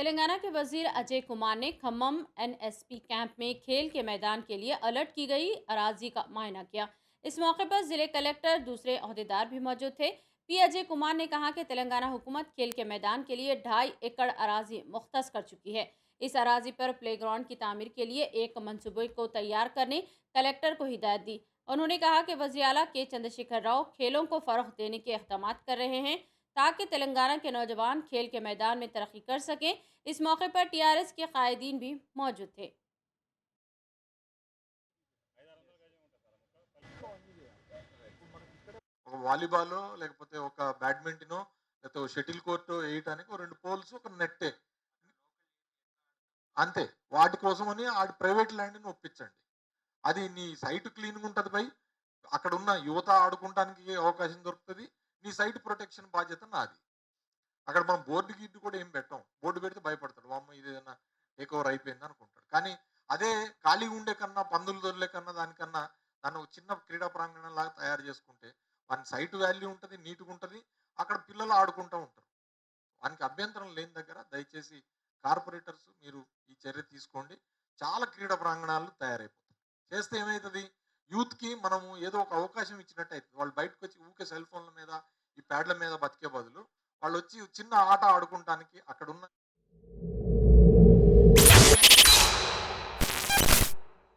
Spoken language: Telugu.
तेलंगाना के वजीर अजय कुमार ने खम्मम एनएसपी कैंप में खेल के मैदान के लिए अलर्ट की गई अराजी का मुआयना किया। इस मौके पर जिले कलेक्टर दूसरे अहदेदार भी मौजूद थे। पी अजय कुमार ने कहा कि तेलंगाना हुकूमत खेल के मैदान के लिए 2.5 एकड़ अराजी मुख्तस कर चुकी है। इस अराजी पर प्लेग्राउंड की तामीर के लिए एक मनसूबे को तैयार करने कलेक्टर को हिदायत दी। उन्होंने कहा कि वज़ीर आला के चंद्रशेखर राव खेलों को फ़रोग़ देने के इक़दाम कर रहे हैं ताकि तेलंगाना के नौजवान खेल के मैदान में तरक्की कर सकें। इस मौके पर टीआरएस के कायदीन भी मौजूद थे। ఒక వాలీబాలో లేకపోతే ఒక బ్యాడ్మింటనో లేకపోతే ఒక షటిల్ కోర్టు వేయటానికి ఓ 2 పోల్స్ ఒక నెట్టే. అంతే. వాటి కోసమని ఆడి ప్రైవేట్ ల్యాండ్‌ని ఒప్పించండి. అది నీ సైట్ క్లీన్‌గా ఉంటది బై. అక్కడున్న యువత ఆడుకుంటానికి అవకాశం దొరుకుతది. నీ సైట్ ప్రొటెక్షన్ బాధ్యత నాది. అక్కడ మనం బోర్డ్ గీర్డ్ కూడా ఏం పెట్టం. బోర్డ్ పెడితే భయపడతాడు. వామ్మో! ఇదేదన్నా టేక్ ఓవర్ అయిపోయింది అనుకుంటాడు. కానీ అదే ఖాళీగా ఉండే కన్నా, పందులు దొర్లే కన్నా దానికన్నా దాన్ని ఒక చిన్న క్రీడా ప్రాంగణంలాగా తయారు చేసుకుంటే వాని సైట్ వాల్యూ ఉంటది, నీట్‌గుంటది. అక్కడ పిల్లలు ఆడుకుంటా ఉంటారు. వానికి అభ్యంతరం లేని దగ్గర దయచేసి కార్పొరేటర్స్ మీరు ఈ చర్య తీసుకోండి. చాలా క్రీడా ప్రాంగణాలు తయారైపోతాయి. చేస్తే ఏమైతది? యూత్‌కి మనము ఏదో ఒక అవకాశం ఇచ్చినట్టయితది. వాళ్ళు బయటకొచ్చి ఊకే సెల్ ఫోన్‌ల మీద, ఈ ప్యాడ్‌ల మీద బతికే బదులు వాళ్ళొచ్చి చిన్న ఆట ఆడుకుంటానికి అక్కడున్న